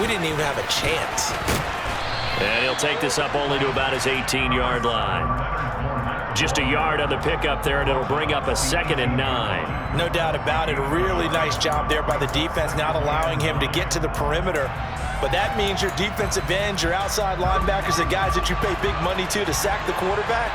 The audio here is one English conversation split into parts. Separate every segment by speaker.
Speaker 1: we didn't even have a chance.
Speaker 2: And he'll take this up only to about his 18-yard line. Just a yard on the pickup there, and it'll bring up a 2nd and 9.
Speaker 1: No doubt about it. A really nice job there by the defense, not allowing him to get to the perimeter. But that means your defensive ends, your outside linebackers, the guys that you pay big money to sack the quarterback,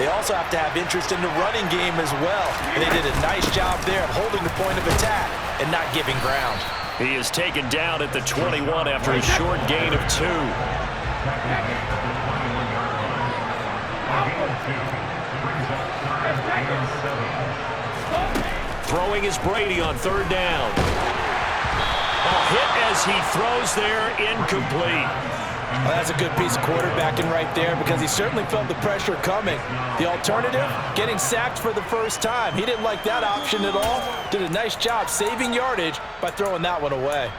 Speaker 1: they also have to have interest in the running game as well. And they did a nice job there of holding the point of attack and not giving ground.
Speaker 2: He is taken down at the 21 after a short gain of 2. Throwing is Brady on 3rd down. A hit as he throws there, incomplete.
Speaker 1: Well, that's a good piece of quarterbacking right there because he certainly felt the pressure coming. The alternative, getting sacked for the first time. He didn't like that option at all. Did a nice job saving yardage by throwing that one away.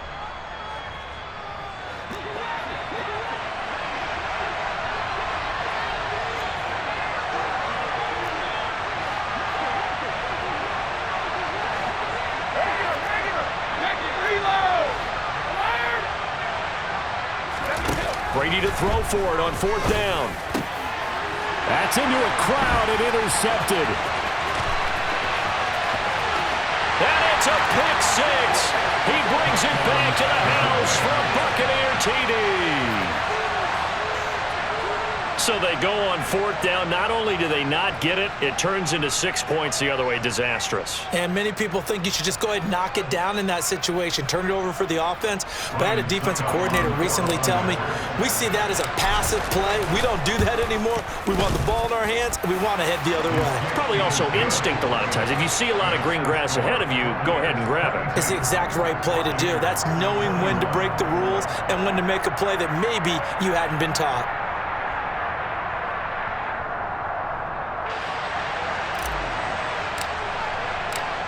Speaker 2: Brady to throw for it on 4th down. That's into a crowd and intercepted. And it's a pick 6. He brings it back to the house for a Buccaneer TD. So they go on 4th down. Not only do they not get it, it turns into 6 points the other way. Disastrous.
Speaker 1: And many people think you should just go ahead and knock it down in that situation, turn it over for the offense. But I had a defensive coordinator recently tell me, we see that as a passive play. We don't do that anymore. We want the ball in our hands, and we want to head the other way.
Speaker 2: Probably also instinct a lot of times. If you see a lot of green grass ahead of you, go ahead and grab it.
Speaker 1: It's the exact right play to do. That's knowing when to break the rules and when to make a play that maybe you hadn't been taught.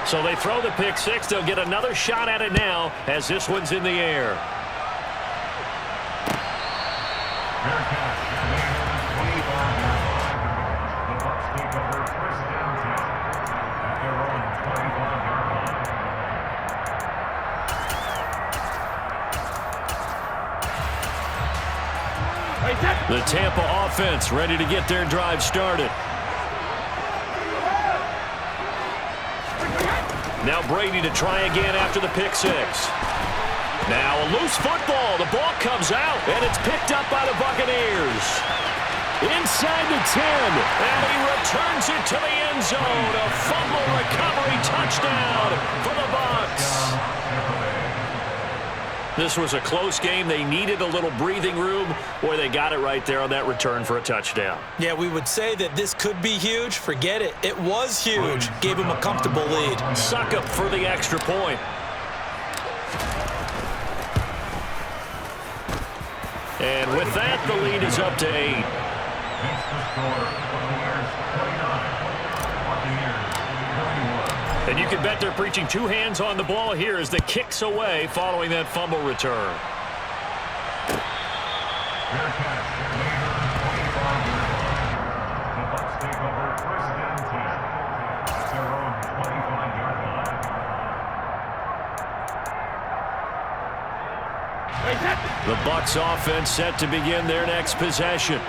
Speaker 2: So they throw the pick 6. They'll get another shot at it now as this one's in the air. The Tampa offense ready to get their drive started. Now Brady to try again after the pick 6. Now a loose football. The ball comes out, and it's picked up by the Buccaneers. Inside the 10, and he returns it to the end zone. A fumble recovery touchdown for the Bucs. This was a close game. They needed a little breathing room. Boy, they got it right there on that return for a touchdown.
Speaker 1: Yeah, we would say that this could be huge. Forget it. It was huge. Gave him a comfortable lead.
Speaker 2: Suck up for the extra point. And with that, the lead is up to 8. And you can bet they're preaching 2 hands on the ball here as the kick's away following that fumble return. The Bucs offense set to begin their next possession.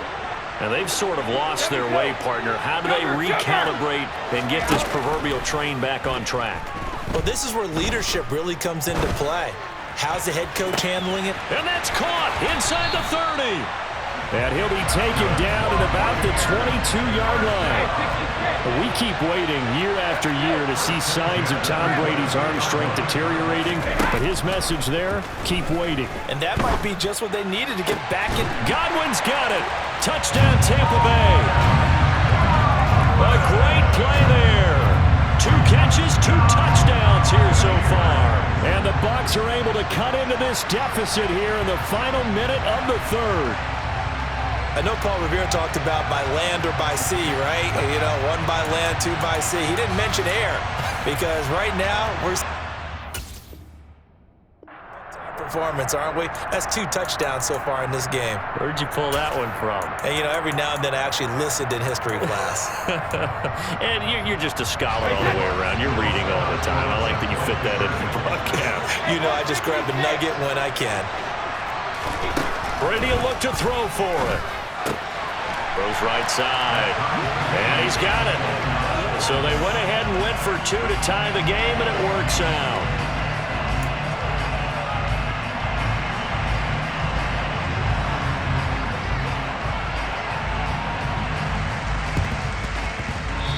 Speaker 2: And they've sort of lost their way, partner. How do they recalibrate and get this proverbial train back on track?
Speaker 1: Well, this is where leadership really comes into play. How's the head coach handling it?
Speaker 2: And that's caught inside the 30. And he'll be taken down at about the 22-yard line. We keep waiting year after year to see signs of Tom Brady's arm strength deteriorating. But his message there, keep waiting.
Speaker 1: And that might be just what they needed to get back in.
Speaker 2: Godwin's got it. Touchdown, Tampa Bay. A great play there. 2 catches, 2 touchdowns here so far. And the Bucs are able to cut into this deficit here in the final minute of the 3rd.
Speaker 1: I know Paul Revere talked about by land or by sea, right? You know, 1 by land, 2 by sea. He didn't mention air because right now we're performance, aren't we? That's 2 touchdowns so far in this game.
Speaker 2: Where'd you pull that one from?
Speaker 1: And, you know, every now and then I actually listened in history class.
Speaker 2: And you're just a scholar all the way around. You're reading all the time. I like that you fit that in the broadcast.
Speaker 1: You know, I just grab a nugget when I can.
Speaker 2: Brady will look to throw for it. Throws right side. And he's got it. So they went ahead and went for two to tie the game, and it works out.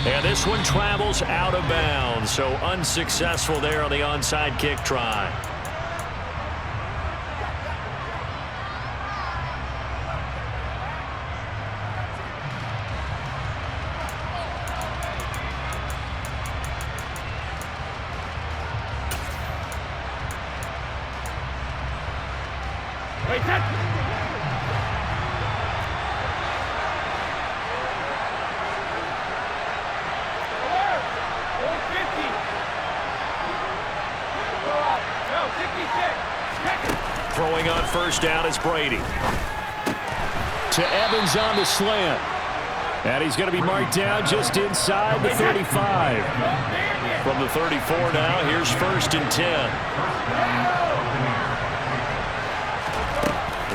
Speaker 2: And this one travels out of bounds, so unsuccessful there on the onside kick try. Throwing on first down is Brady. To Evans on the slant. And he's going to be marked down just inside the 35. From the 34 now, here's 1st and 10.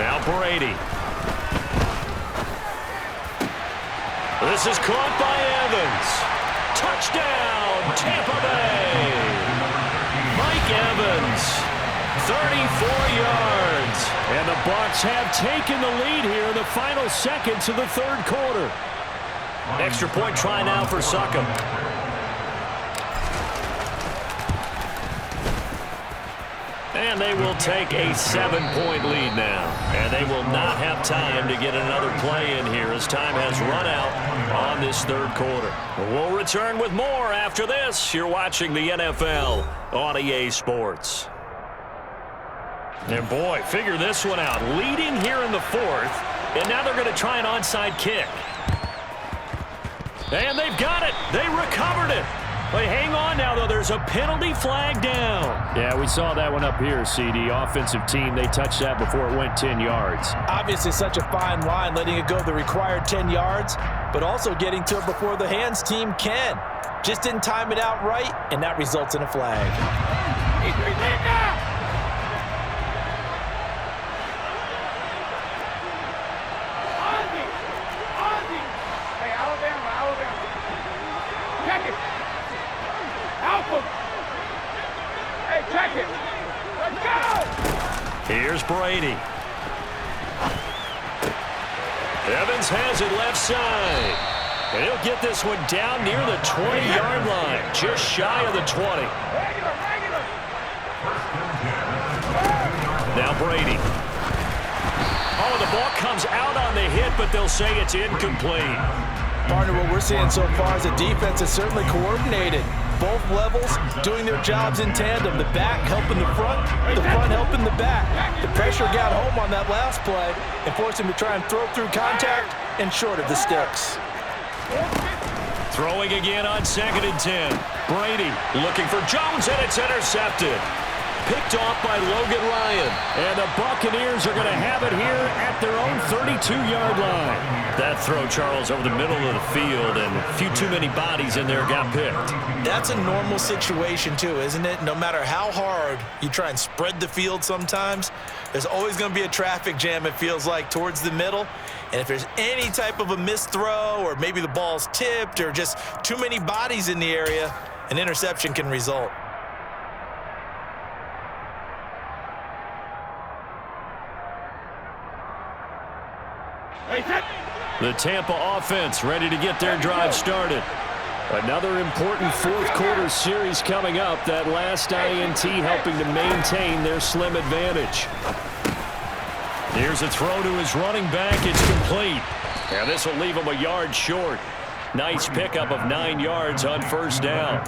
Speaker 2: Now Brady. This is caught by Evans. Touchdown, Tampa Bay. Mike Evans. 34 yards. And the Bucs have taken the lead here in the final seconds of the third quarter. Extra point try now for Succop. And they will take a 7-point lead now. And they will not have time to get another play in here as time has run out on this third quarter. We'll return with more after this. You're watching the NFL on EA Sports. And boy, figure this one out. Leading here in the fourth, and now they're going to try an onside kick. And they've got it. They recovered it. But hang on now, though. There's a penalty flag down.
Speaker 3: Yeah, we saw that one up here, CD. Offensive team, they touched that before it went 10 yards.
Speaker 1: Obviously such a fine line, letting it go the required 10 yards, but also getting to it before the hands team can. Just didn't time it out right, and that results in a flag.
Speaker 2: Here's Brady. Evans has it left side. And he'll get this one down near the 20-yard line, just shy of the 20. Now Brady. Oh, the ball comes out on the hit, but they'll say it's incomplete.
Speaker 1: Partner, what we're seeing so far is the defense is certainly coordinated. Both levels doing their jobs in tandem. The back helping the front helping the back. The pressure got home on that last play and forced him to try and throw through contact and short of the sticks.
Speaker 2: Throwing again on 2nd and 10. Brady looking for Jones, and it's intercepted. Picked off by Logan Ryan.
Speaker 3: And the Buccaneers are going to have it here at their own 32-yard line.
Speaker 2: That throw, Charles, over the middle of the field, and a few too many bodies in there got picked.
Speaker 1: That's a normal situation, too, isn't it? No matter how hard you try and spread the field sometimes, there's always going to be a traffic jam, it feels like, towards the middle. And if there's any type of a missed throw, or maybe the ball's tipped, or just too many bodies in the area, an interception can result.
Speaker 2: The Tampa offense ready to get their drive started.
Speaker 3: Another important fourth quarter series coming up. That last INT helping to maintain their slim advantage.
Speaker 2: Here's a throw to his running back. It's complete. And this will leave him a yard short. Nice pickup of 9 yards on first down.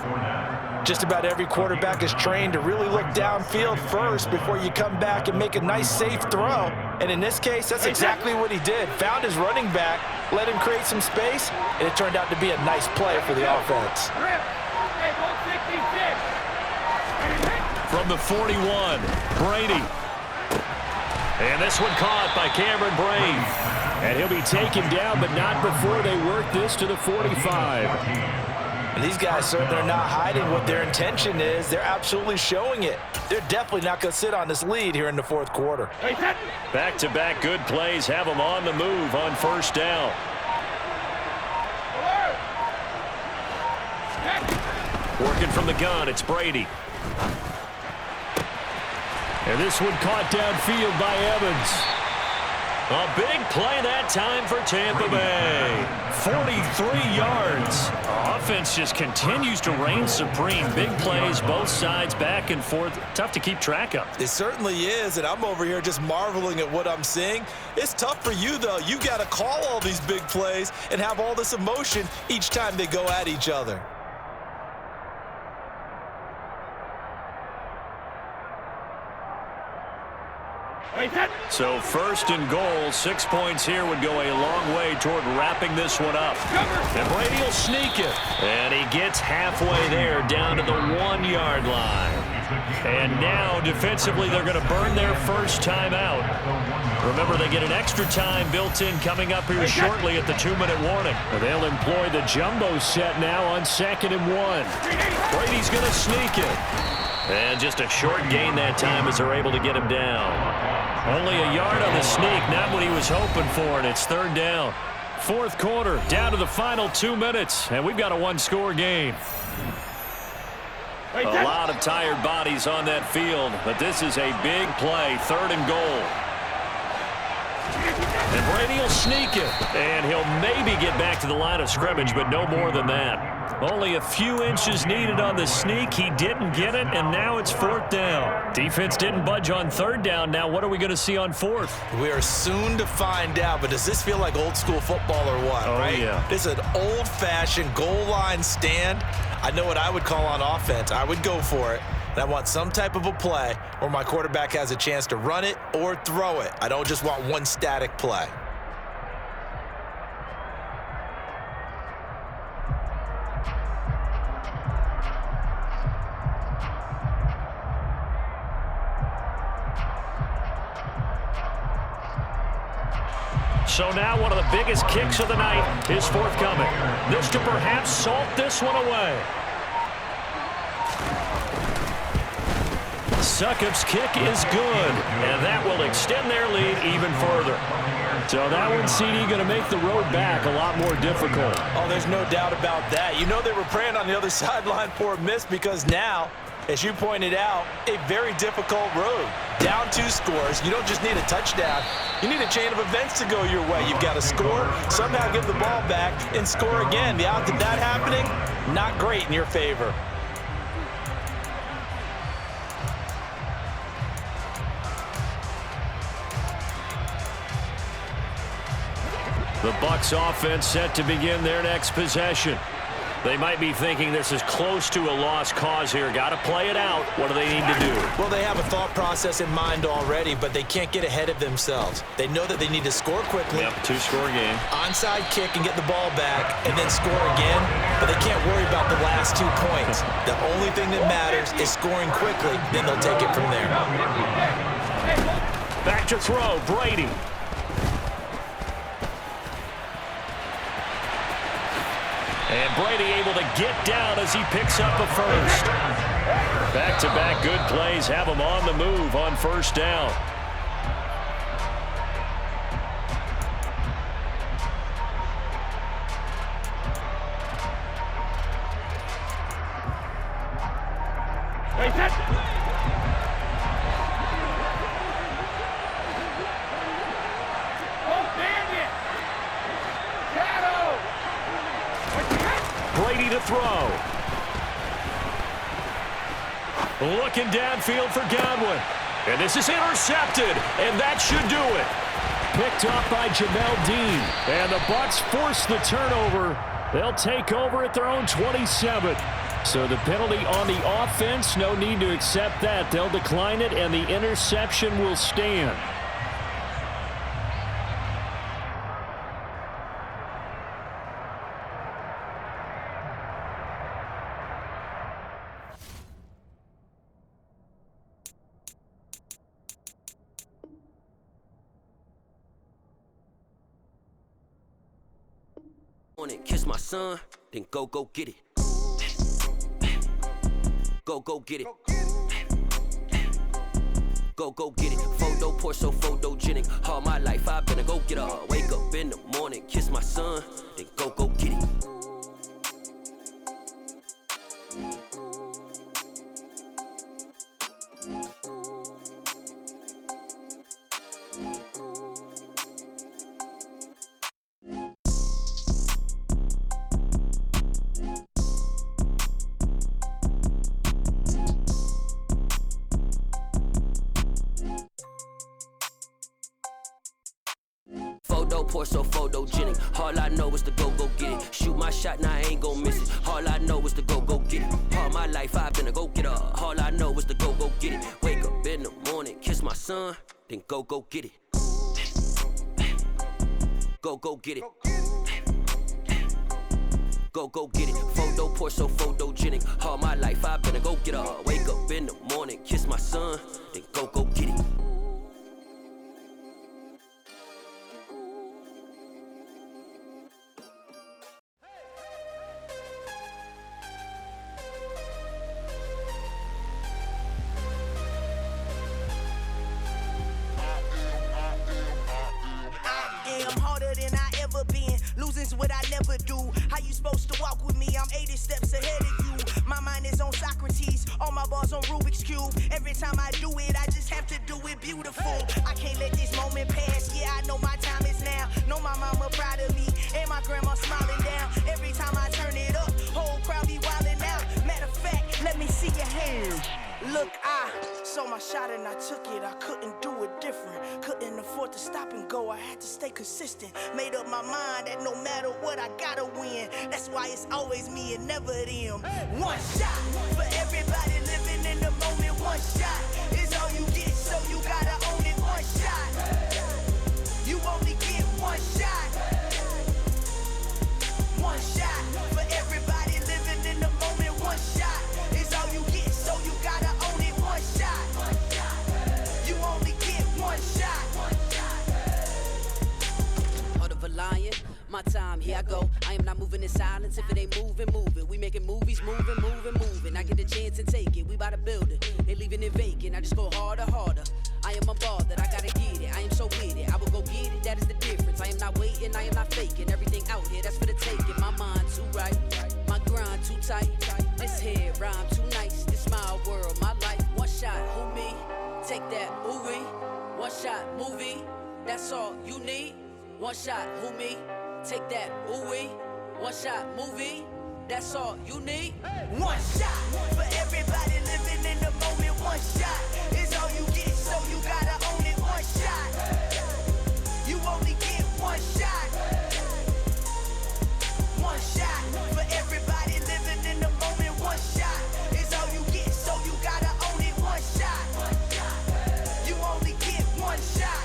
Speaker 1: Just about every quarterback is trained to really look downfield first before you come back and make a nice, safe throw. And in this case, that's exactly what he did. Found his running back, let him create some space, and it turned out to be a nice play for the offense.
Speaker 2: From the 41, Brady. And this one caught by Cameron Brave.
Speaker 3: And he'll be taken down, but not before they work this to the 45.
Speaker 1: And these guys certainly are not hiding what their intention is. They're absolutely showing it. They're definitely not going to sit on this lead here in the fourth quarter.
Speaker 2: Back-to-back good plays have them on the move on first down. Working from the gun, it's Brady.
Speaker 3: And this one caught downfield by Evans.
Speaker 2: A big play that time for Tampa Bay. 43 yards. Offense just continues to reign supreme. Big plays, both sides, back and forth. Tough to keep track of.
Speaker 1: It certainly is, and I'm over here just marveling at what I'm seeing. It's tough for you, though. You got to call all these big plays and have all this emotion each time they go at each other.
Speaker 2: So first and goal, 6 points here would go a long way toward wrapping this one up. And Brady will sneak it. And he gets halfway there down to the 1 yard line. And now defensively they're going to burn their first time out. Remember, they get an extra time built in coming up here shortly at the 2-minute warning.
Speaker 3: They'll employ the jumbo set now on 2nd and 1.
Speaker 2: Brady's going to sneak it. And just a short gain that time as they're able to get him down. Only a yard on the sneak, not what he was hoping for, and it's 3rd down.
Speaker 3: Fourth quarter, down to the final 2 minutes, and we've got a one-score game.
Speaker 2: A lot of tired bodies on that field, but this is a big play, 3rd and goal. And Brady will sneak it, and he'll maybe get back to the line of scrimmage, but no more than that. Only a few inches needed on the sneak. He didn't get it, and now it's 4th down. Defense didn't budge on 3rd down. Now what are we going to see on 4th?
Speaker 1: We are soon to find out, but does this feel like old school football or what, right?
Speaker 2: Yeah.
Speaker 1: This is an old-fashioned goal line stand. I know what I would call on offense. I would go for it. And I want some type of a play where my quarterback has a chance to run it or throw it. I don't just want one static play.
Speaker 2: So now one of the biggest kicks of the night is forthcoming. This to perhaps salt this one away. Succop's kick is good, and that will extend their lead even further.
Speaker 3: So that one, CD, going to make the road back a lot more difficult.
Speaker 1: Oh, there's no doubt about that. You know they were praying on the other sideline for a miss because now, as you pointed out, a very difficult road. Down 2 scores. You don't just need a touchdown. You need a chain of events to go your way. You've got to score, somehow give the ball back, and score again. The odds of that happening, not great in your favor.
Speaker 2: The Bucs offense set to begin their next possession. They might be thinking this is close to a lost cause here. Got to play it out. What do they need to do?
Speaker 1: Well, they have a thought process in mind already, but they can't get ahead of themselves. They know that they need to score quickly.
Speaker 2: Yep, 2-score game.
Speaker 1: Onside kick and get the ball back and then score again, but they can't worry about the last 2 points. The only thing that matters is scoring quickly, then they'll take it from there.
Speaker 2: Back to throw, Brady. And Brady able to get down as he picks up a first. Back-to-back good plays have him on the move on 1st down. Brady to throw. Looking downfield for Godwin. And this is intercepted, and that should do it.
Speaker 3: Picked up by Jamel Dean. And the Bucs force the turnover. They'll take over at their own 27. So the penalty on the offense, no need to accept that. They'll decline it, and the interception will stand.
Speaker 4: Kiss my son, then go get it. Go get it. Go get it. Photo poor, so photogenic. All my life I've been a go getter. Wake up in the morning, kiss my son, then go get it. Photo poor, so photogenic. All I know is to go get it. Shoot my shot, now I ain't gon' miss it. All I know is to go get it. All my life I've been a go getter. All I know is to go get it. Wake up in the morning, kiss my son, then go get it. Go get it. Go get it. Photo poor, so photogenic. All my life I've been a go getter. Wake up in the morning, kiss my son, then go get it.
Speaker 5: Losing's what I never do. How you supposed to walk with me? I'm 80 steps ahead of you. My mind is on Socrates, all my bars on Rubik's Cube. Every time I do it, I just have to do it beautiful. I can't let this moment pass. Yeah, I know my time is now. Know my mama proud of me, and my grandma smiling down. Every time I turn it up, whole crowd be wildin' out. Matter of fact, let me see your hands. Look, I saw my shot and I took it. I couldn't do it different. Couldn't afford to stop and go. I had to stay consistent. Made up my mind that no matter what, I gotta win. That's why it's always me and never them. One shot for everybody living in the moment. One shot is all you get, so you gotta own it. One shot. You only get one shot. One shot for everybody living in the moment. One shot is all you get, so you gotta own it. One shot. You only get one shot.
Speaker 6: Heart of a lion, my time, here I go. I am not moving in silence. If it ain't moving, move it. We making movies, moving. I get a chance and take it. We bout to build it. They leaving it vacant. I just go harder. I am unbothered. I gotta get it. I am so with it. I will go get it. That is the difference. I am not waiting. I am not faking. Everything out here, that's for the taking. My mind too right. My grind too tight. This head rhyme too nice. This my world, my life. One shot, who me? Take that, ooh-wee. One shot, movie. That's all you need. One shot, who me? Take that, ooh-wee. One shot, movie. That's all you need.
Speaker 5: One shot for everybody living in the moment. One shot is all you get, so you gotta own it. One shot. You only get one shot. One shot for everybody living in the moment. One shot is all you get, so you gotta own it. One shot. You only get one shot.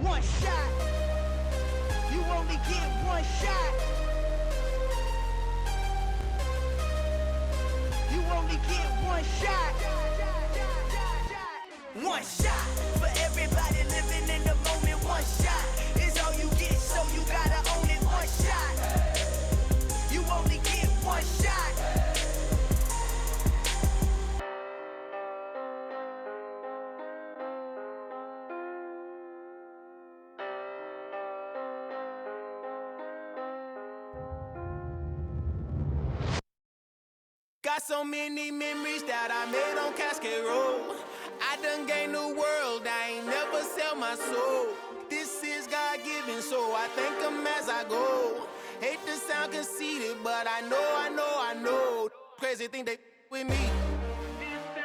Speaker 5: One shot. You only get one shot. You only get one shot. One shot for everybody living in the moment. One shot is all you get, so you gotta own it. One shot. You only get one shot. Got so many memories that I made on Cascade Road. I done gained the world, I ain't never sell my soul. This is God-given, so I thank him as I go. Hate to sound conceited, but I know. Crazy thing they with me.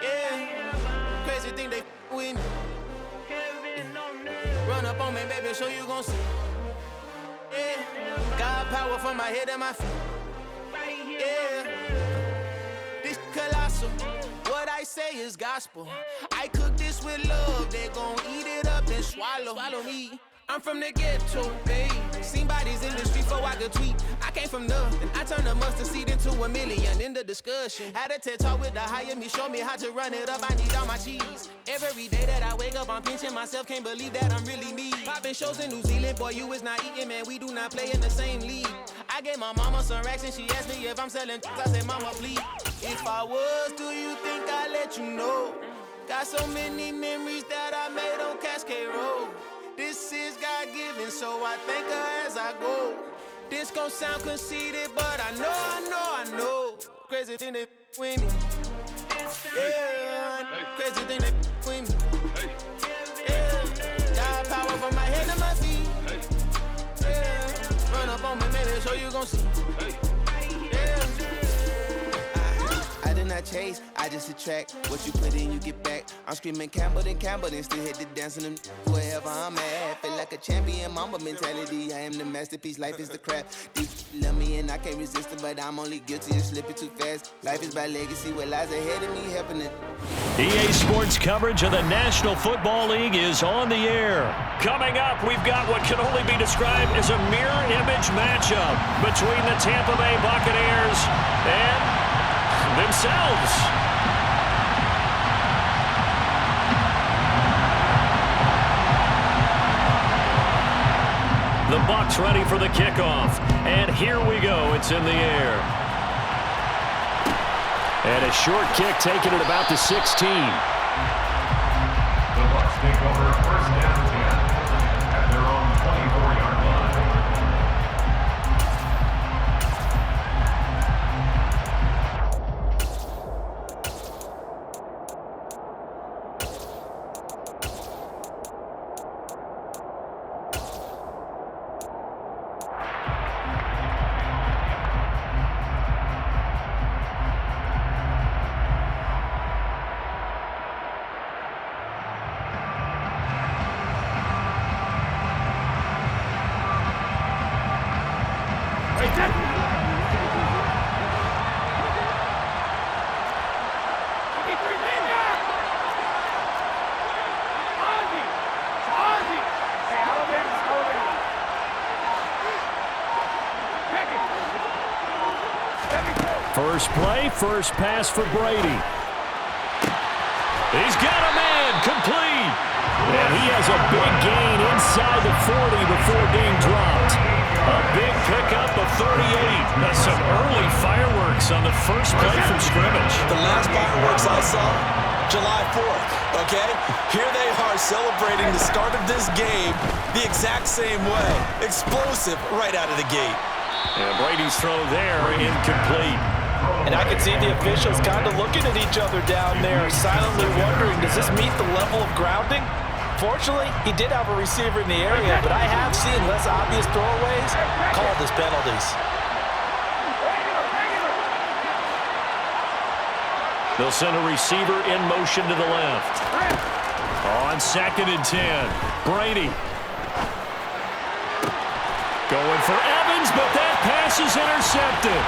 Speaker 5: Yeah, crazy thing they with me. Run up on me, baby, so you gon' see. Yeah, God power from my head and my feet. Yeah. Colossal, what I say is gospel. I cook this with love, they gon' eat it up and swallow me. I'm from the ghetto, baby.
Speaker 7: Seen bodies in the street before I could tweet. I came from nothing. I turned a mustard seed into a million in the discussion. Had a TED talk with the higher me, show me how to run it up. I need all my cheese. Every day that I wake up, I'm pinching myself. Can't believe that I'm really me. Popping shows in New Zealand, boy, you is not eating, man. We do not play in the same league. I gave my mama some racks and she asked me if I'm selling. I said, mama, please. If I was, do you think I'd let you know? Got so many memories that I made on Cascade Road. This is God-given, so I thank her as I go. This gon' sound conceited, but I know. Crazy thing that with me. Yeah, crazy thing that with me. Yeah, got power from my head to my feet. Yeah, run up on me, man, so you gon' see. Yeah. I did not chase, I just attract. What you put in, you get back. I'm screaming Campbell, then still hit the dance and them wherever I'm at. Feel like a champion, mamba mentality. I am the masterpiece, life is the crap. Deep love me and I can't resist it, but I'm only guilty of slipping too fast. Life is by legacy, what lies ahead of me, helping it.
Speaker 3: EA Sports coverage of the National Football League is on the air.
Speaker 2: Coming up, we've got what can only be described as a mirror image matchup between the Tampa Bay Buccaneers and themselves. The Bucs ready for the kickoff. And here we go. It's in the air. And a short kick taken at about the 16.
Speaker 8: The Bucs take over first down 10 at their own 24-yard line.
Speaker 3: First play, first pass for Brady.
Speaker 2: He's got a man, complete.
Speaker 3: And he has a big gain inside the 40 before being dropped.
Speaker 2: A big pickup of 38. That's some early fireworks on the first play from scrimmage.
Speaker 1: The last fireworks I saw, July 4th, okay? Here they are celebrating the start of this game the exact same way. Explosive right out of the gate.
Speaker 2: And Brady's throw there, incomplete.
Speaker 1: And I can see the officials kind of looking at each other down there, silently wondering, does this meet the level of grounding? Fortunately, he did have a receiver in the area, but I have seen less obvious throwaways called as penalties.
Speaker 2: They'll send a receiver in motion to the left. On 2nd and 10, Brady. Going for Evans, but that pass is intercepted.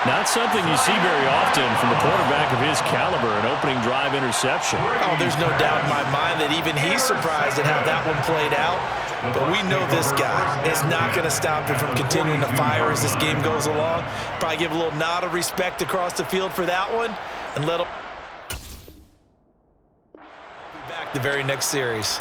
Speaker 2: Not something you see very often from a quarterback of his caliber, an opening drive interception.
Speaker 1: Oh, there's no doubt in my mind that even he's surprised at how that one played out. But we know this guy is not going to stop him from continuing to fire as this game goes along. Probably give a little nod of respect across the field for that one and let him be back the very next series.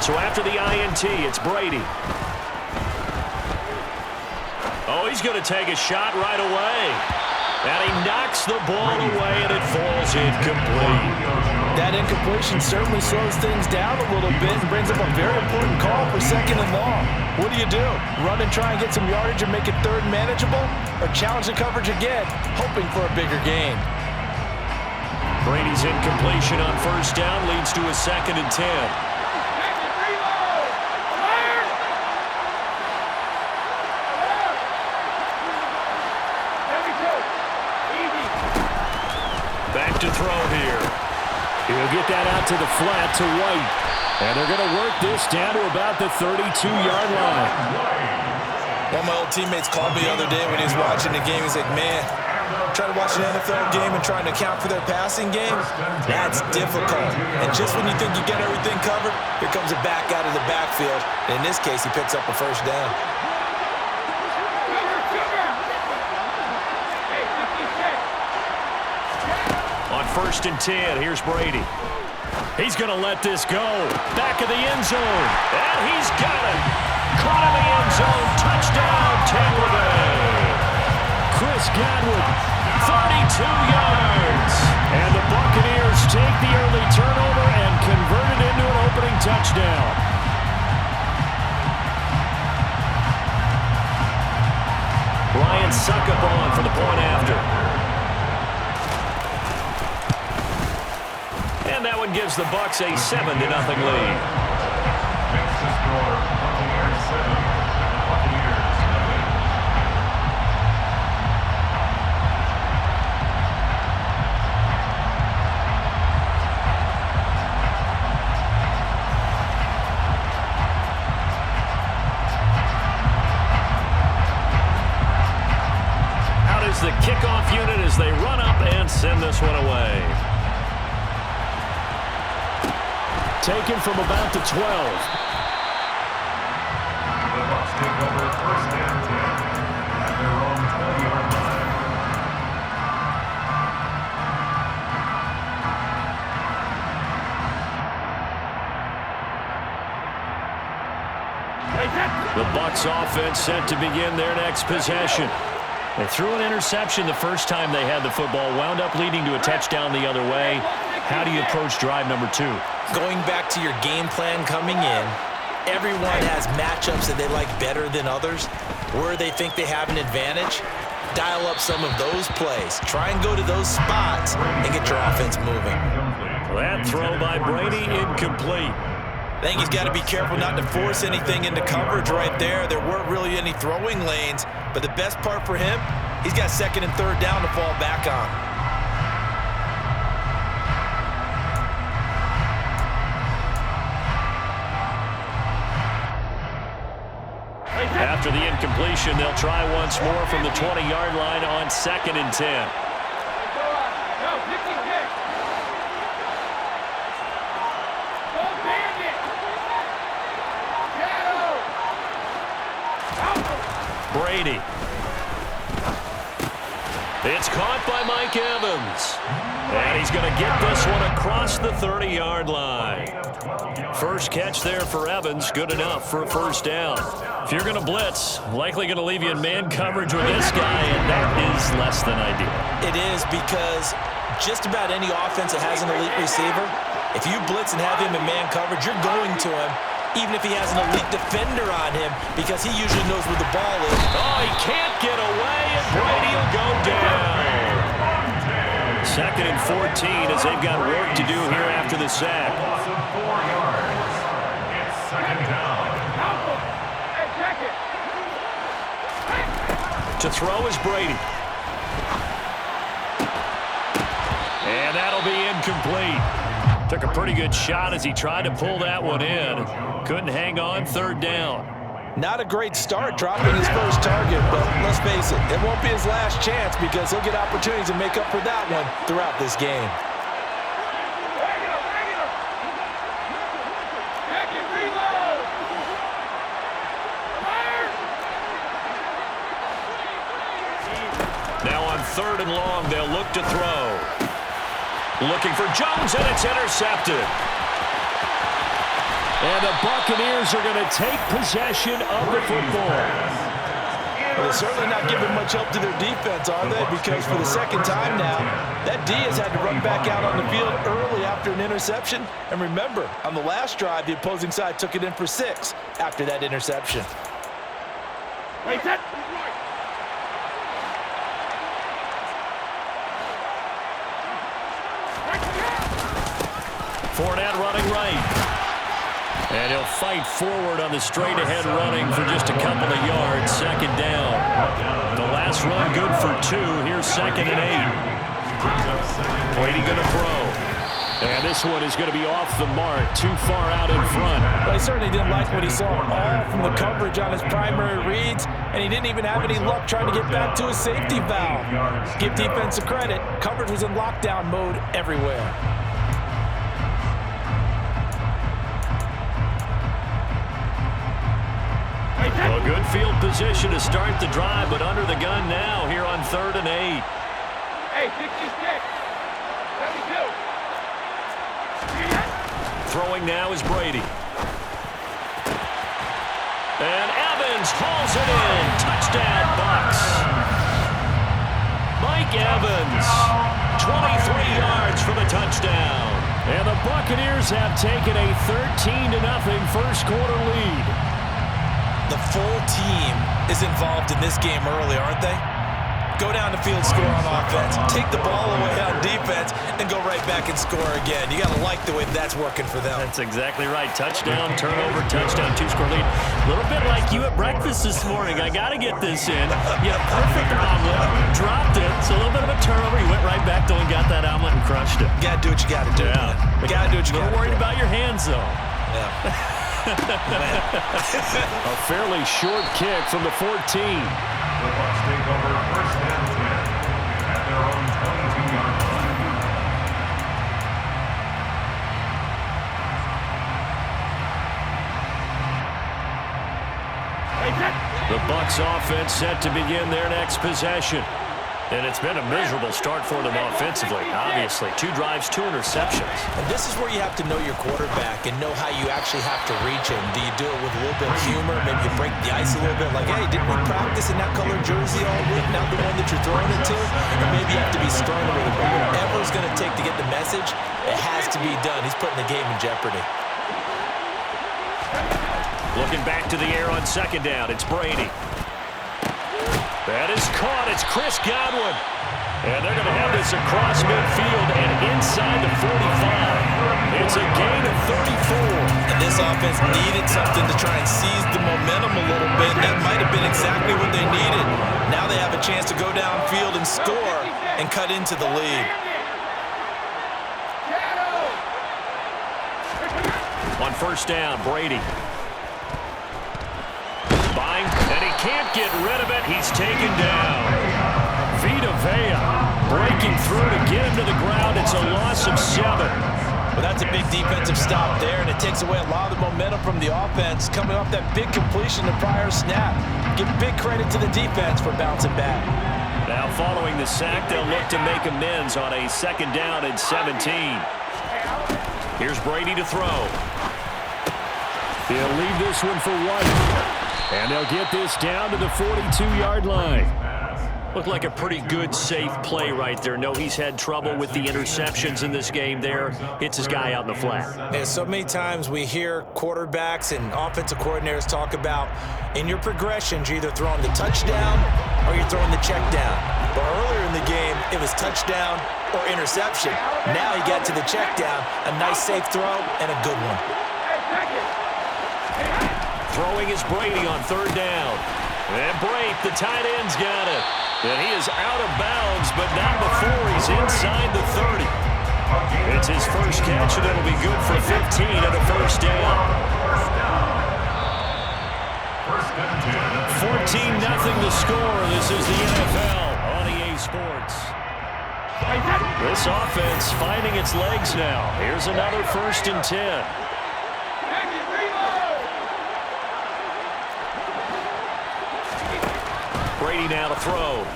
Speaker 2: So after the INT, it's Brady. Oh, he's going to take a shot right away. And he knocks the ball away, and it falls incomplete.
Speaker 1: That incompletion certainly slows things down a little bit and brings up a very important call for 2nd and long. What do? Run and try and get some yardage and make it 3rd manageable? Or challenge the coverage again, hoping for a bigger gain?
Speaker 2: Brady's incompletion on 1st down leads to a 2nd and 10. to throw here.
Speaker 3: He'll get that out to the flat to White. And they're going to work this down to about the 32-yard line.
Speaker 1: One of my old teammates called me the other day when he was watching the game. He's like, man, trying to watch an NFL game and trying to account for their passing game, that's difficult. And just when you think you get everything covered, here comes a back out of the backfield. And in this case, he picks up a first down.
Speaker 2: On 1st and 10, here's Brady. He's going to let this go. Back of the end zone. And he's got it. Caught in the end zone. Touchdown, Tampa Bay.
Speaker 3: Chris Godwin, 32 yards. And the Buccaneers take the early turnover and convert it into an opening touchdown.
Speaker 2: Ryan Succop on for the point after. And that one gives the Bucs a 7-0 lead. Out is the kickoff unit as they run up and send this one away.
Speaker 3: Taken from about the 12.
Speaker 8: The Bucs take over 1st and 10 at their own 20-yard line.
Speaker 3: The Bucs offense set to begin their next possession.
Speaker 2: They threw an interception the first time they had the football, wound up leading to a touchdown the other way. How do you approach drive number 2?
Speaker 1: Going back to your game plan coming in, everyone has matchups that they like better than others, where they think they have an advantage. Dial up some of those plays. Try and go to those spots and get your offense moving.
Speaker 2: That throw by Brady incomplete.
Speaker 1: I think he's got to be careful not to force anything into coverage right there. There weren't really any throwing lanes, but the best part for him, he's got 2nd and 3rd down to fall back on.
Speaker 2: After the incompletion, they'll try once more from the 20-yard line on 2nd and 10. Brady. It's caught by Mike Evans. And he's going to get this one across the 30-yard line. First catch there for Evans. Good enough for a first down. If you're going to blitz, likely going to leave you in man coverage with this guy, and that is less than ideal.
Speaker 1: It is, because just about any offense that has an elite receiver, if you blitz and have him in man coverage, you're going to him, even if he has an elite defender on him, because he usually knows where the ball is.
Speaker 2: Oh, he can't get away, and Brady will go down. 2nd and 14 as they've got work to do here after the sack.
Speaker 8: Loss of 4 yards. It's 2nd down.
Speaker 2: To throw is Brady. And that'll be incomplete. Took a pretty good shot as he tried to pull that one in. Couldn't hang on, 3rd down.
Speaker 1: Not a great start dropping his first target, but let's face it, it won't be his last chance because he'll get opportunities to make up for that one throughout this game.
Speaker 2: Now on 3rd and long, they'll look to throw. Looking for Jones, and it's intercepted.
Speaker 3: And the Buccaneers are going to take possession of the football.
Speaker 1: Well, they're certainly not giving much help to their defense, are they? Because for the 2nd time now, that D has had to run back out on the field early after an interception. And remember, on the last drive, the opposing side took it in for 6 after that interception.
Speaker 2: Fournette running right. And he'll fight forward on the straight-ahead running for just a couple of yards. 2nd down. The last run good for 2. Here's 2nd and 8. Brady going to throw. And this one is going to be off the mark, too far out in front.
Speaker 1: Well, he certainly didn't like what he saw all from the coverage on his primary reads, and he didn't even have any luck trying to get back to his safety valve. Give defensive credit. Coverage was in lockdown mode everywhere.
Speaker 2: Well, good field position to start the drive, but under the gun now here on 3rd and 8.
Speaker 8: Hey, 66. 72.
Speaker 2: Throwing now is Brady. And Evans hauls it in. Touchdown, Bucs. Mike Evans, 23 yards for the touchdown.
Speaker 3: And the Buccaneers have taken a 13-0 first quarter lead.
Speaker 1: The full team is involved in this game early, aren't they? Go down the field, score on offense, take the ball away on defense, and go right back and score again. You got to like the way that's working for them.
Speaker 2: That's exactly right. Touchdown, turnover, touchdown, 2-score lead. A little bit like you at breakfast this morning. I got to get this in. Yeah, perfect omelet. Dropped it. So a little bit of a turnover. You went right back, though, and got that omelet and crushed it.
Speaker 1: You got to do what you got to do.
Speaker 2: Yeah.
Speaker 1: You got to do what you got to do.
Speaker 2: Worried about your hands, though.
Speaker 1: Yeah.
Speaker 3: A fairly short kick from the 14.
Speaker 8: The Bucs take over 1st and 10 at their own 22-yard line.
Speaker 2: The Bucs offense set to begin their next possession. And it's been a miserable start for them offensively, obviously. 2 drives, 2 interceptions.
Speaker 1: And this is where you have to know your quarterback and know how you actually have to reach him. Do you do it with a little bit of humor? Maybe you break the ice a little bit, like, hey, didn't we practice in that color jersey all week, not the one that you're throwing it to? Or maybe you have to be sterner with it. But whatever it's going to take to get the message, it has to be done. He's putting the game in jeopardy.
Speaker 2: Looking back to the air on 2nd down, it's Brady. That is caught. It's Chris Godwin. And they're going to have this across midfield and inside the 45. It's a gain of 34.
Speaker 1: And this offense needed something to try and seize the momentum a little bit. That might have been exactly what they needed. Now they have a chance to go downfield and score and cut into the lead.
Speaker 2: On 1st down, Brady. And he can't get rid of it. He's taken down. Vita Vea breaking through to get him to the ground. It's a loss of 7.
Speaker 1: Well, that's a big defensive stop there, and it takes away a lot of the momentum from the offense coming off that big completion the prior snap. Give big credit to the defense for bouncing back.
Speaker 2: Now following the sack, they'll look to make amends on a 2nd down and 17. Here's Brady to throw.
Speaker 3: They'll leave this one for White. And they'll get this down to the 42-yard line.
Speaker 2: Looked like a pretty good, safe play right there. No, he's had trouble with the interceptions in this game there. Hits his guy out in the flat.
Speaker 1: Yeah, so many times we hear quarterbacks and offensive coordinators talk about in your progressions, you're either throwing the touchdown or you're throwing the check down. But earlier in the game, it was touchdown or interception. Now he got to the check down, a nice safe throw and a good one.
Speaker 2: Throwing is Brady on 3rd down. And Brate, the tight end's got it. And he is out of bounds, but not before he's inside the 30. It's his first catch, and it'll be good for 15 and a 1st down. 14-0 the score. This is the NFL on EA Sports. This offense finding its legs now. Here's another 1st and 10. Brady now to throw.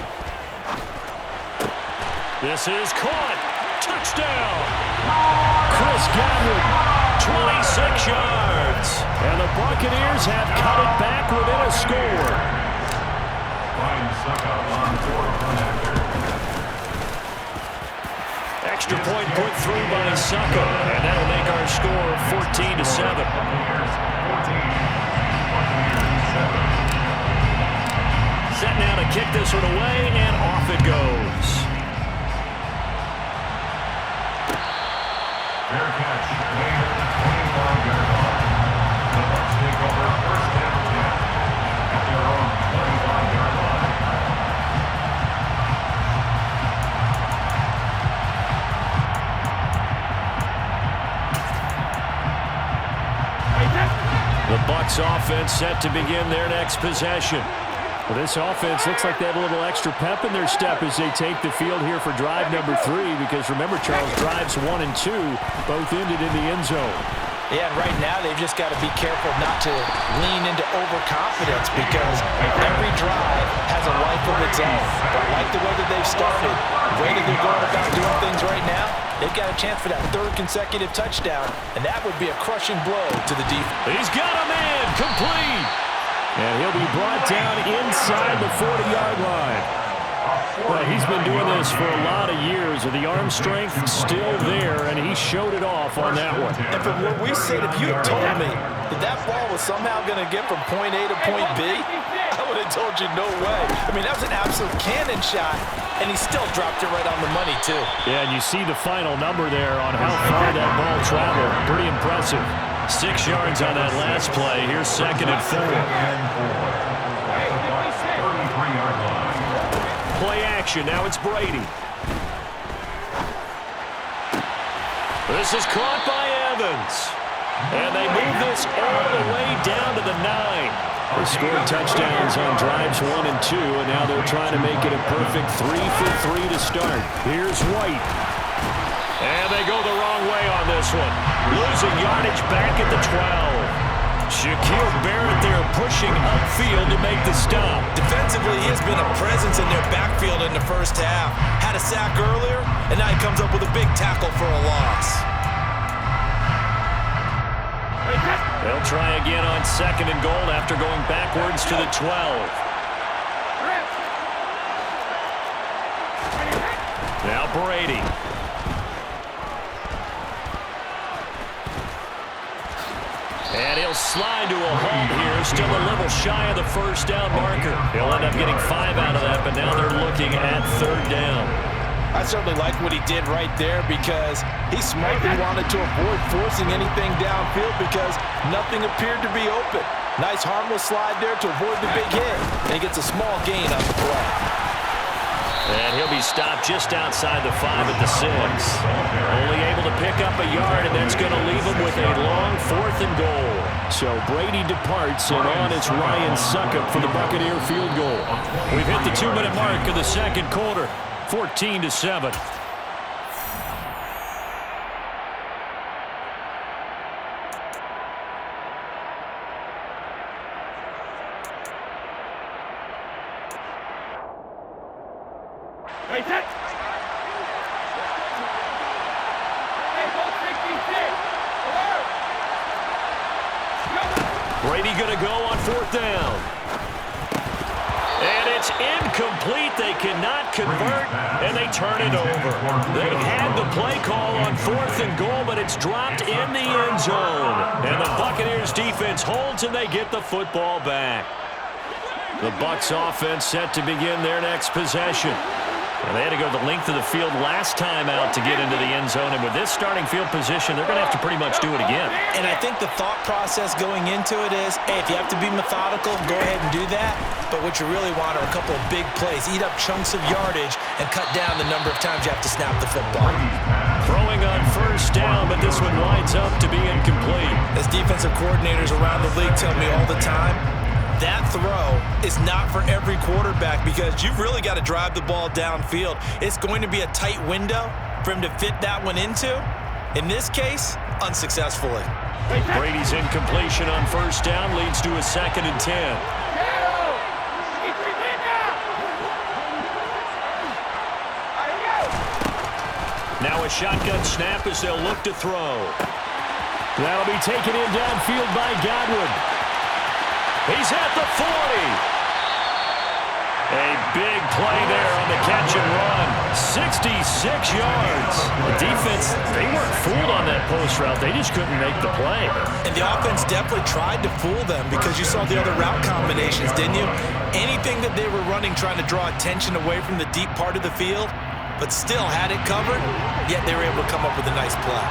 Speaker 2: This is caught. Touchdown.
Speaker 3: Chris Godwin,
Speaker 2: 26 yards.
Speaker 3: And the Buccaneers have cut it back within a score.
Speaker 2: Extra point put through by Succo, and that'll make our score 14-7. Set now to kick this one away, and off it goes.
Speaker 8: Fair catch, made at the 25-yard line. The Bucs take over 1st and 10 at their own 25-yard line.
Speaker 3: Bucs offense set to begin their next possession. Well, this offense looks like they have a little extra pep in their step as they take the field here for drive number 3, because remember, Charles, drives 1 and 2 both ended in the end zone.
Speaker 1: Yeah, and right now they've just got to be careful not to lean into overconfidence, because every drive has a life of its own. But I like the way that they've started, the way that they're going about doing things right now. They've got a chance for that 3rd consecutive touchdown, and that would be a crushing blow to the defense.
Speaker 3: He's got a man complete. And he'll be brought down inside the 40-yard line. Well, he's been doing this for a lot of years, with the arm strength still there, and he showed it off on that one.
Speaker 1: And from what we said, if you had told me that that ball was somehow going to get from point A to point B, I would have told you no way. I mean, that was an absolute cannon shot, and he still dropped it right on the money, too.
Speaker 3: Yeah, and you see the final number there on how far that ball traveled. Pretty impressive. 6 yards on that last play. Here's 2nd and 4. Play action. Now it's Brady. This is caught by Evans. And they move this all the way down to the 9. They scored touchdowns on drives 1 and 2, and now they're trying to make it a perfect 3 for 3 to start. Here's White. And they go the wrong way on this one. Losing yardage back at the 12. Shaquille Barrett there pushing upfield to make the stop.
Speaker 1: Defensively, he has been a presence in their backfield in the first half. Had a sack earlier, and now he comes up with a big tackle for a loss.
Speaker 3: They'll try again on 2nd and goal after going backwards to the 12. Now Brady. And he'll slide to a halt here, still a little shy of the 1st down marker. He'll end up getting 5 out of that, but now they're looking at 3rd down.
Speaker 1: I certainly like what he did right there, because he smartly wanted to avoid forcing anything downfield because nothing appeared to be open. Nice harmless slide there to avoid the big hit, and he gets a small gain on the play.
Speaker 3: And he'll be stopped just outside the 5 at the 6. Only able to pick up a yard, and that's going to leave him with a long 4th and goal. So Brady departs, and on it's Ryan Succop for the Buccaneer field goal. We've hit the 2-minute mark of the 2nd quarter, 14-7. Brady going to go on 4th down. And it's incomplete. They cannot convert, and they turn it over. They had the play call on 4th and goal, but it's dropped in the end zone. And the Buccaneers defense holds, and they get the football back. The Bucs offense set to begin their next possession. And they had to go the length of the field last time out to get into the end zone. And with this starting field position, they're going to have to pretty much do it again.
Speaker 1: And I think the thought process going into it is, hey, if you have to be methodical, go ahead and do that. But what you really want are a couple of big plays. Eat up chunks of yardage and cut down the number of times you have to snap the football.
Speaker 3: Throwing on 1st down, but this one winds up to be incomplete.
Speaker 1: As defensive coordinators around the league tell me all the time, that throw is not for every quarterback, because you've really got to drive the ball downfield. It's going to be a tight window for him to fit that one into. In this case, unsuccessfully.
Speaker 3: Brady's incompletion on 1st down leads to a 2nd and 10. Now a shotgun snap as they'll look to throw. That'll be taken in downfield by Godwin. He's at the 40. A big play there on the catch and run. 66 yards. The defense, they weren't fooled on that post route. They just couldn't make the play.
Speaker 1: And the offense definitely tried to fool them, because you saw the other route combinations, didn't you? Anything that they were running trying to draw attention away from the deep part of the field, but still had it covered, yet they were able to come up with a nice play.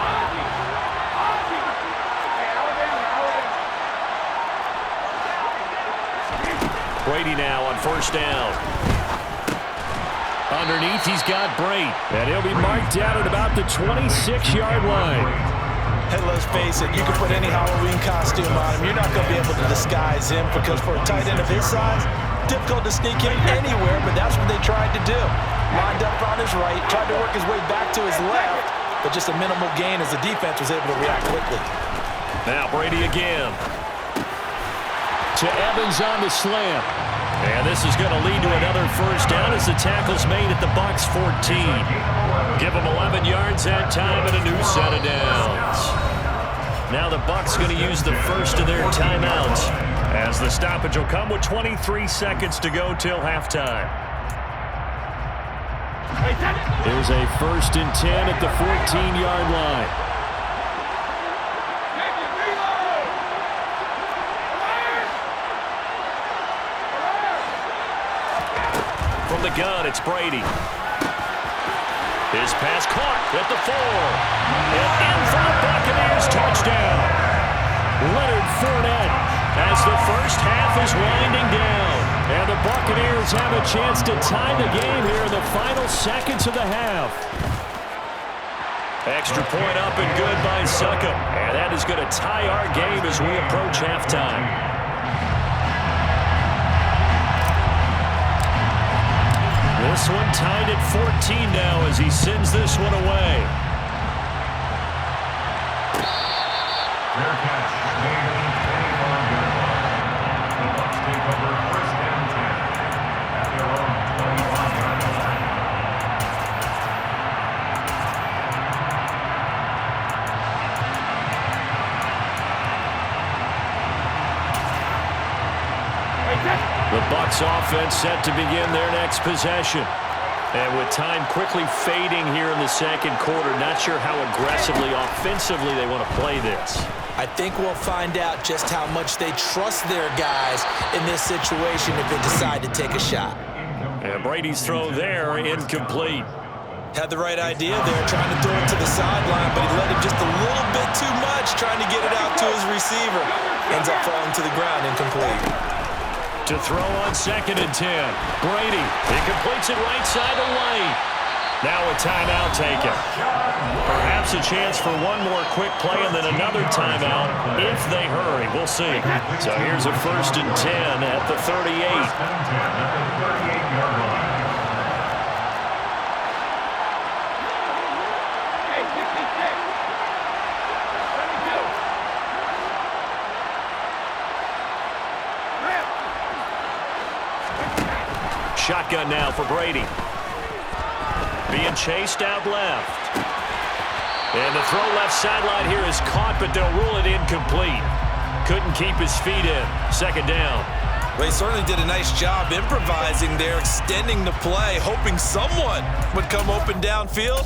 Speaker 3: Brady now on 1st down. Underneath, he's got Brate. And he'll be marked down at about the 26-yard line.
Speaker 1: And let's face it, you can put any Halloween costume on him. You're not going to be able to disguise him because for a tight end of his size, difficult to sneak him anywhere, but that's what they tried to do. Lined up on his right, tried to work his way back to his left, but just a minimal gain as the defense was able to react quickly.
Speaker 2: Now Brady again.
Speaker 3: To Evans on the slam.
Speaker 2: And this is going to lead to another first down as the tackle's made at the Bucs 14. Give them 11 yards that time and a new set of downs. Now the Bucs going to use the first of their timeouts as the stoppage will come with 23 seconds to go till halftime.
Speaker 3: Here's a 1st and 10 at the 14-yard line.
Speaker 2: From the gun, it's Brady. His pass caught at the 4. And in for the Buccaneers touchdown. Leonard Fournette as the first half is winding down. And the Buccaneers have a chance to tie the game here in the final seconds of the half. Extra point up and good by Succop. And that is going to tie our game as we approach halftime. This one tied at 14 now as he sends this one away.
Speaker 8: Fair catch made at the 25-yard line. The Bucs take over 1st and 10 at their own 25-yard line.
Speaker 2: The Bucs offense set to begin their next possession. And with time quickly fading here in the second quarter, not sure how aggressively, offensively they want to play this.
Speaker 1: I think we'll find out just how much they trust their guys in this situation if they decide to take a shot.
Speaker 2: And Brady's throw there, incomplete.
Speaker 1: Had the right idea there, trying to throw it to the sideline, but he let him just a little bit too much, trying to get it out to his receiver. Ends up falling to the ground, incomplete.
Speaker 2: To throw on 2nd and 10. Brady, he completes it right side to White. Now a timeout taken. Perhaps a chance for one more quick play and then another timeout if they hurry. We'll see. So here's a 1st and 10 at the 38. Shotgun now for Brady. Being chased out left. And the throw left sideline here is caught, but they'll rule it incomplete. Couldn't keep his feet in. 2nd down.
Speaker 1: They certainly did a nice job improvising there, extending the play, hoping someone would come open downfield,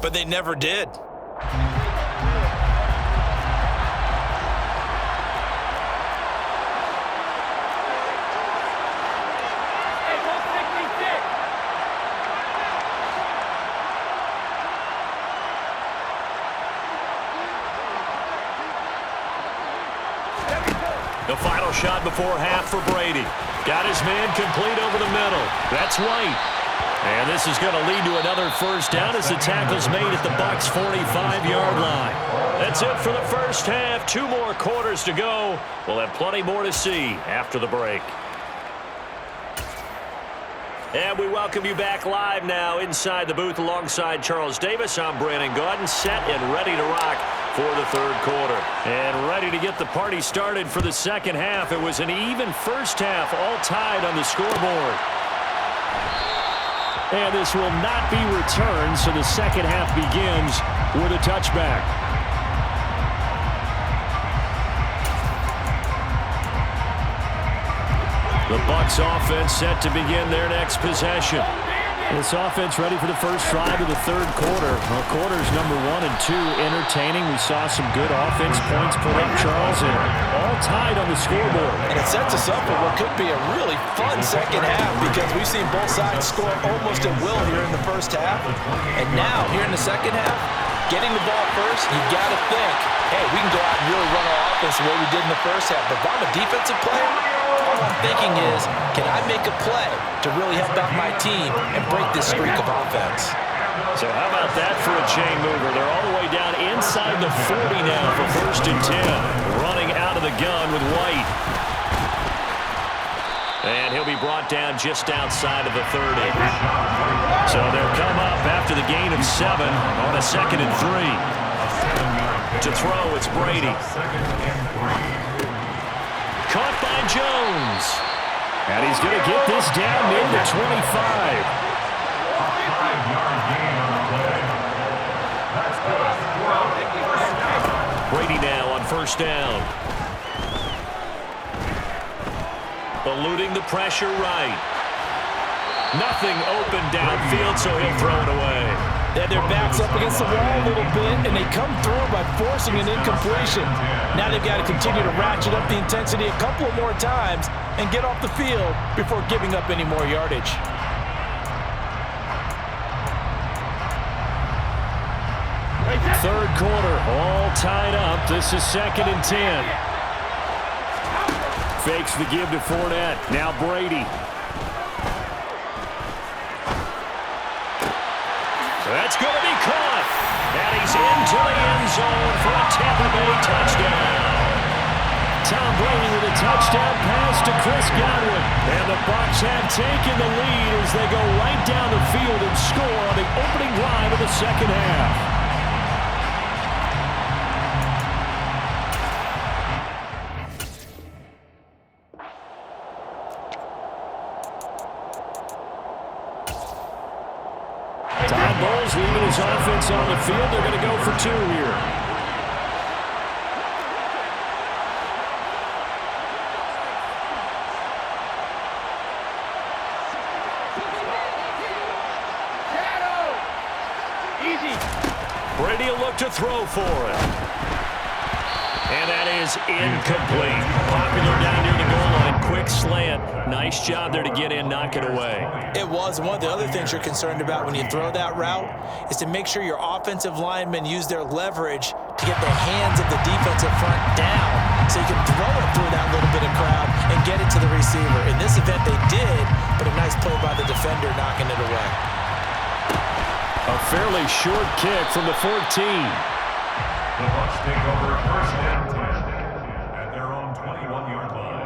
Speaker 1: but they never did.
Speaker 2: The final shot before half for Brady. Got his man complete over the middle. That's White. And this is going to lead to another first down as the tackle's made at the Bucs 45-yard line. That's it for the first half. 2 more quarters to go. We'll have plenty more to see after the break. And we welcome you back live now inside the booth alongside Charles Davis. I'm Brandon Gaudin, set and ready to rock for the third quarter. And ready to get the party started for the second half. It was an even first half, all tied on the scoreboard.
Speaker 3: And this will not be returned, so the second half begins with a touchback.
Speaker 2: The Bucs offense set to begin their next possession.
Speaker 3: This offense ready for the first drive of the third quarter. Well, quarters number 1 and 2 entertaining. We saw some good offense points put up, Charles, and all tied on the scoreboard.
Speaker 1: And it sets us up for what could be a really fun second half because we've seen both sides score almost at will here in the first half. And now, here in the second half, getting the ball first, you got to think, hey, we can go out and really run our offense the way we did in the first half. But if I'm a defensive player, all I'm thinking is, can I make a play to really help out my team and break this streak of offense?
Speaker 3: So how about that for a chain mover? They're all the way down inside the 40 now for 1st and 10. Running out of the gun with White. And he'll be brought down just outside of the 30. So they'll come up after the gain of 7 on a 2nd and 3. To throw, it's Brady. Caught by Jones. And he's going to get this down near the 25. Brady now on 1st down. Eluding the pressure right. Nothing open downfield, so he'll throw it away.
Speaker 1: They had their backs up against the wall a little bit, and they come through by forcing an incompletion. Now they've got to continue to ratchet up the intensity a couple of more times and get off the field before giving up any more yardage.
Speaker 3: Third quarter, all tied up. This is 2nd and 10. Fakes the give to Fournette. Now Brady. That's going to be caught. And he's into the end zone for a Tampa Bay touchdown. Tom Brady with a touchdown pass to Chris Godwin. And the Bucs have taken the lead as they go right down the field and score on the opening drive of the second half. Todd Bowles leaving his offense on the field. They're going to go for 2 here. Brady will look to throw for it. And that is incomplete. Popular down near the goal line. Quick slant. Nice job there to get in, knock it away.
Speaker 1: It was. One of the other things you're concerned about when you throw that route is to make sure your offensive linemen use their leverage to get the hands of the defensive front down so you can throw it through that little bit of crowd and get it to the receiver. In this event, they did, but a nice play by the defender knocking it away.
Speaker 3: A fairly short kick from the 14.
Speaker 8: The Bucs take over 1st and 10 at their own 21-yard line.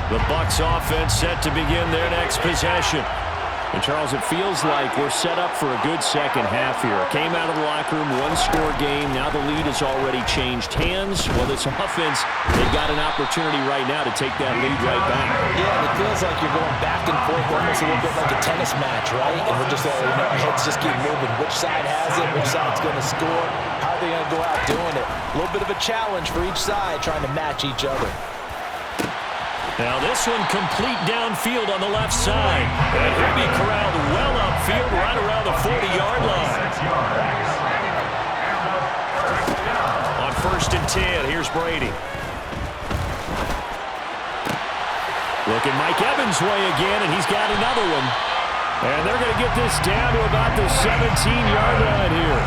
Speaker 3: The Bucs offense set to begin their next possession. And, Charles, it feels like we're set up for a good second half here. Came out of the locker room, one-score game. Now the lead has already changed hands. Well, this offense, they've got an opportunity right now to take that lead right back.
Speaker 1: Yeah, and it feels like you're going back and forth almost a little bit like a tennis match, right? And we're just letting our heads just keep moving. Which side has it? Which side's going to score? How are they going to go out doing it? A little bit of a challenge for each side trying to match each other.
Speaker 2: Now this one complete downfield on the left side. And he'll be corralled well upfield right around the 40-yard line. On 1st and 10, here's Brady. Looking Mike Evans' way again, and he's got another one. And they're going to get this down to about the 17-yard line here.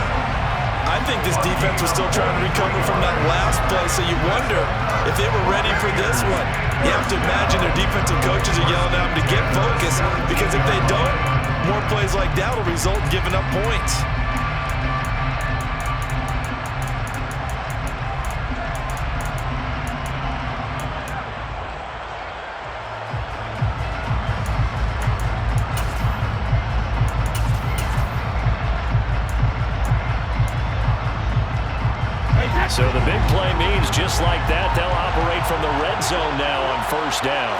Speaker 1: I think this defense was still trying to recover from that last play, so you wonder if they were ready for this one. You have to imagine their defensive coaches are yelling at them to get focused, because if they don't, more plays like that will result in giving up points.
Speaker 2: So the big play means just like that, they'll operate from the red zone now on 1st down.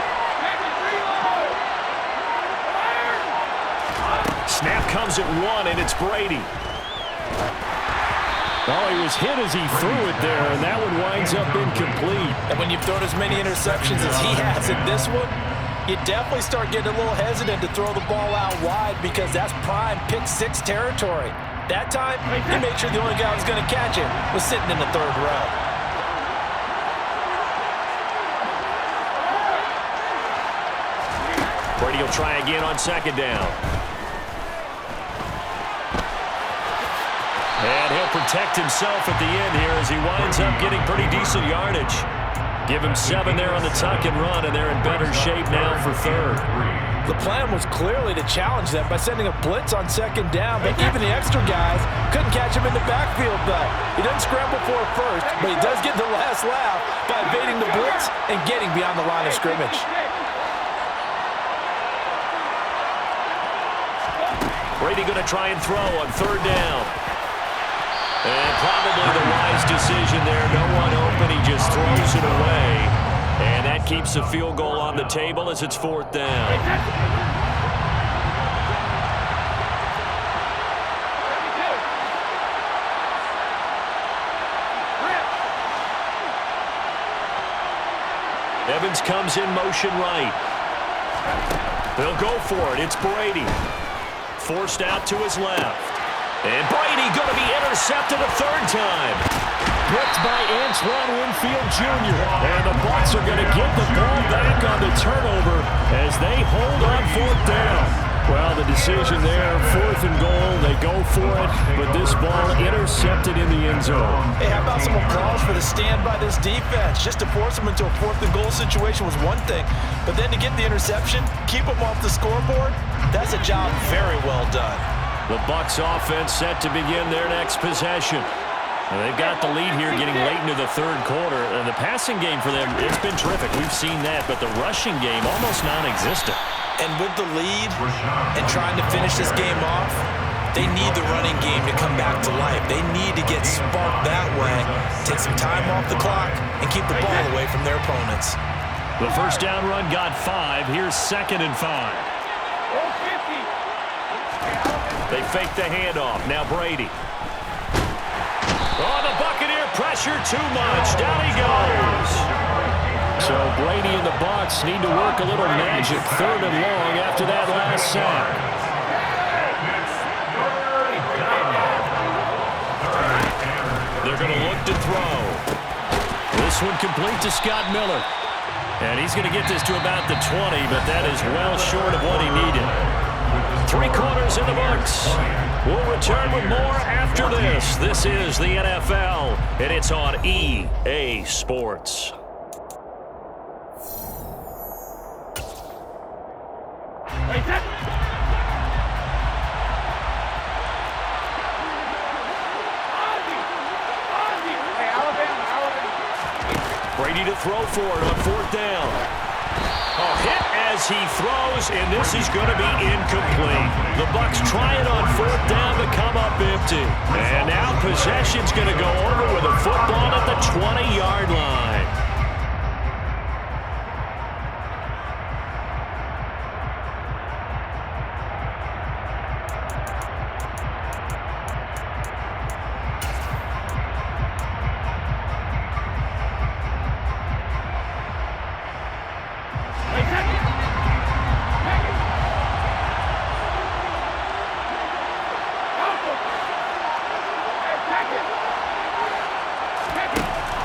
Speaker 2: Snap comes at 1, and it's Brady.
Speaker 3: Well, he was hit as he threw it there, and that one winds up incomplete.
Speaker 1: And when you've thrown as many interceptions as he has in this one, you definitely start getting a little hesitant to throw the ball out wide, because that's prime pick-6 territory. That time, he made sure the only guy who was going to catch it was sitting in the 3rd row.
Speaker 2: Brady will try again on 2nd down. protect himself at the end here as he winds up getting pretty decent yardage. Give him 7 there on the tuck and run, and they're in better shape now for third.
Speaker 1: The plan was clearly to challenge them by sending a blitz on second down, but even the extra guys couldn't catch him in the backfield, though. He doesn't scramble for it first, but he does get the last laugh by evading the blitz and getting beyond the line of scrimmage.
Speaker 2: Brady going to try and throw on third down. And probably the wise decision there. No one open. He just throws it away. And that keeps the field goal on the table as it's fourth down. Evans comes in motion right. They'll go for it. It's Brady. Forced out to his left. And Brady going to be intercepted a third time.
Speaker 3: Picked by Antoine Winfield Jr. And the Bucs are going to get the ball back on the turnover as they hold on fourth down. Well, the decision there, 4th and goal, they go for it, but this ball intercepted in the end zone.
Speaker 1: Hey, how about some applause for the stand by this defense? Just to force them into a 4th and goal situation was one thing, but then to get the interception, keep them off the scoreboard, that's a job very well done.
Speaker 2: The Bucs offense set to begin their next possession. And they've got the lead here getting late into the third quarter. And the passing game for them, it's been terrific. We've seen that, but the rushing game almost non-existent.
Speaker 1: And with the lead and trying to finish this game off, they need the running game to come back to life. They need to get sparked that way, take some time off the clock, and keep the ball away from their opponents.
Speaker 2: The first down run got 5. Here's 2nd and 5. They fake the handoff. Now Brady. Oh, the Buccaneer pressure too much. Down he goes.
Speaker 3: So Brady and the Bucs need to work a little magic 3rd and long after that last sack.
Speaker 2: They're going to look to throw. This one complete to Scott Miller. And he's going to get this to about the 20, but that is well short of what he needed. 3 quarters in the books. We'll return with more after this. This is the NFL, and it's on EA Sports. Brady to throw for it on 4th down. A hit as he throws, and this is going to be incomplete. The Bucs try it on 4th down to come up empty. And now possession's going to go over with a football at the 20-yard line.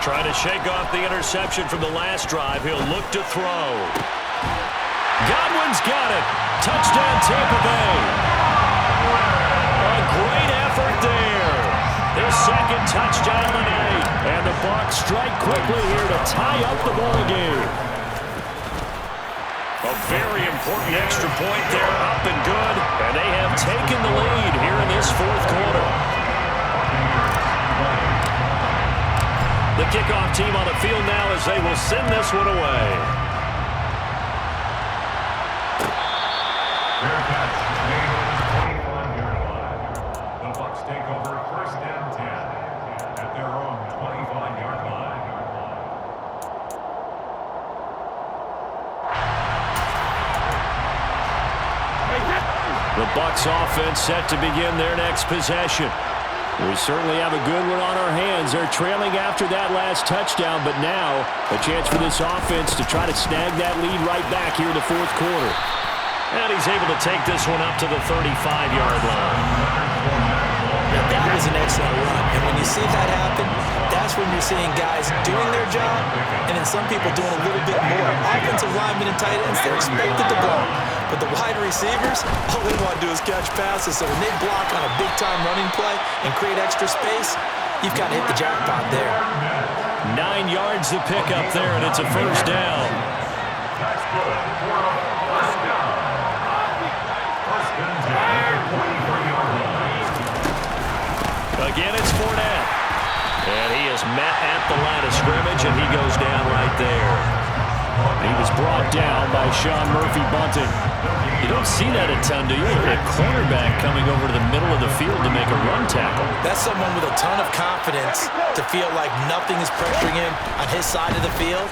Speaker 2: Trying to shake off the interception from the last drive. He'll look to throw. Godwin's got it. Touchdown, Tampa Bay. A great effort there. Their 2nd touchdown of the night. And the Bucs strike quickly here to tie up the ball game. A very important extra point there, up and good. And they have taken the lead here in this 4th quarter. The kickoff team on the field now as they will send this one away.
Speaker 8: Fair catch made on the 21-yard line. The Bucs take over 1st and 10 at their own 25-yard line.
Speaker 2: The Bucs offense set to begin their next possession. We certainly have a good one on our hands. They're trailing after that last touchdown, but now a chance for this offense to try to snag that lead right back here in the 4th quarter. And he's able to take this one up to the 35-yard line.
Speaker 1: Now, that was an excellent run, and when you see that happen, that's when you're seeing guys doing their job and then some people doing a little bit more. Offensive linemen and tight ends, they're expected to block. But the wide receivers, all they want to do is catch passes. So when they block on a big-time running play and create extra space, you've got to hit the jackpot there.
Speaker 3: 9 yards to pick up there, and it's a first down.
Speaker 8: That's good for a first down. First and 10 at the 23-yard line.
Speaker 2: Again, it's Fournette. And he is met at the line of scrimmage, and he goes down right there.
Speaker 3: He was brought down by Sean Murphy-Bunting. You don't see that a ton, do you? A cornerback coming over to the middle of the field to make a run tackle.
Speaker 1: That's someone with a ton of confidence to feel like nothing is pressuring him on his side of the field.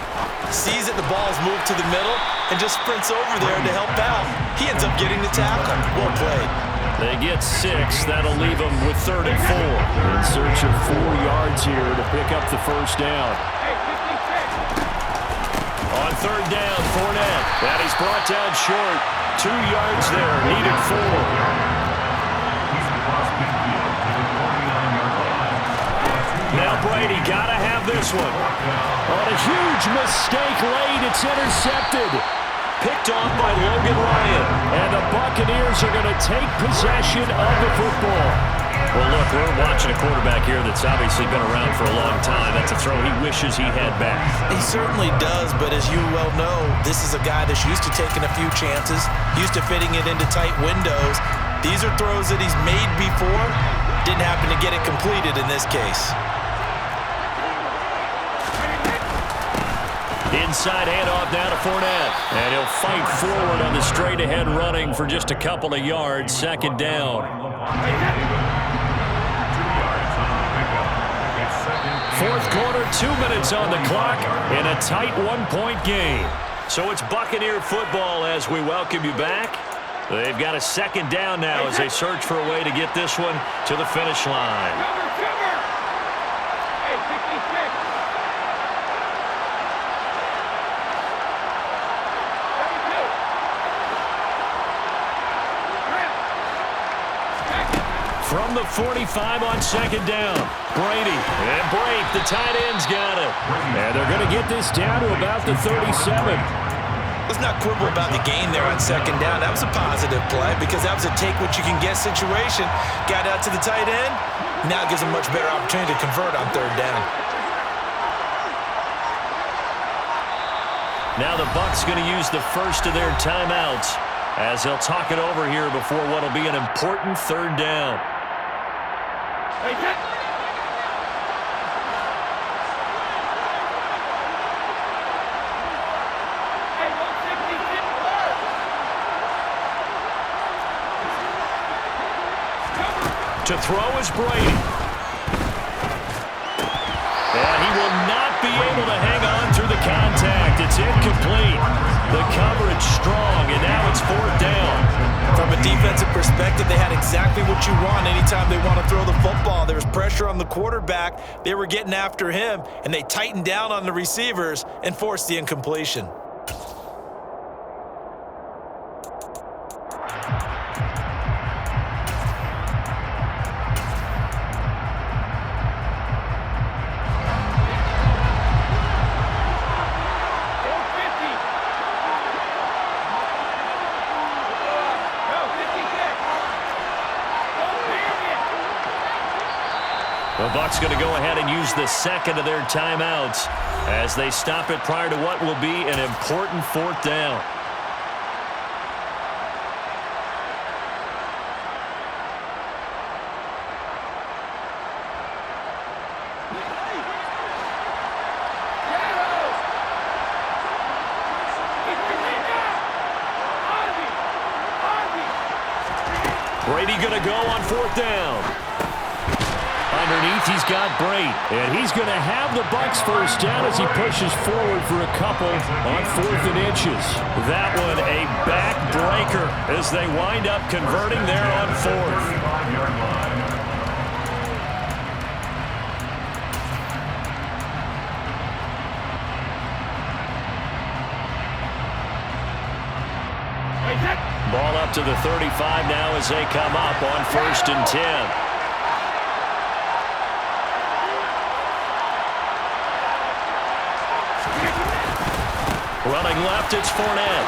Speaker 1: Sees that the ball is moved to the middle and just sprints over there to help out. He ends up getting the tackle. Well played.
Speaker 3: They get 6. That'll leave them with 3rd and 4. In search of 4 yards here to pick up the first down. On 3rd down, Fournette. And he's brought down short. 2 yards there, needed 4. Now Brady got to have this one. On a huge mistake late, it's intercepted. Picked off by Logan Ryan. And the Buccaneers are going to take possession of the football.
Speaker 2: Well, look, we're watching a quarterback here that's obviously been around for a long time. That's a throw he wishes he had back.
Speaker 1: He certainly does, but as you well know, this is a guy that's used to taking a few chances, used to fitting it into tight windows. These are throws that he's made before. Didn't happen to get it completed in this case.
Speaker 3: Inside handoff down to Fournette. And he'll fight forward on the straight-ahead running for just a couple of yards. 2nd down. 4th quarter, 2 minutes on the clock in a tight 1-point game.
Speaker 2: So it's Buccaneer football as we welcome you back. They've got a 2nd down now as they search for a way to get this one to the finish line.
Speaker 3: From the 45 on 2nd down, Brady. And Brake, the tight end's got it. And they're going to get this down to about the 37.
Speaker 1: Let's not quibble about the gain there on 2nd down. That was a positive play because that was a take-what-you-can-get situation. Got out to the tight end. Now it gives them much better opportunity to convert on 3rd down.
Speaker 3: Now the Bucs going to use the first of their timeouts as they'll talk it over here before what will be an important 3rd down. To throw is Brady. And he will not be able to hang on through the contact. It's incomplete. The coverage strong, and now it's 4th down.
Speaker 1: From a defensive perspective, they had exactly what you want anytime they want to throw the football. There was pressure on the quarterback. They were getting after him, and they tightened down on the receivers and forced the incompletion.
Speaker 3: The Bucs going to go ahead and use the 2nd of their timeouts as they stop it prior to what will be an important 4th down. Brady going to go on 4th down. Underneath, he's got Brate, and he's going to have the Bucs first down as he pushes forward for a couple on 4th and inches. That one a backbreaker as they wind up converting there on 4th. Ball up to the 35 now as they come up on 1st and 10.
Speaker 2: Running left, it's Fournette.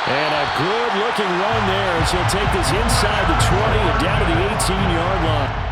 Speaker 3: And a good-looking run there as he'll take this inside the 20 and down to the 18-yard line.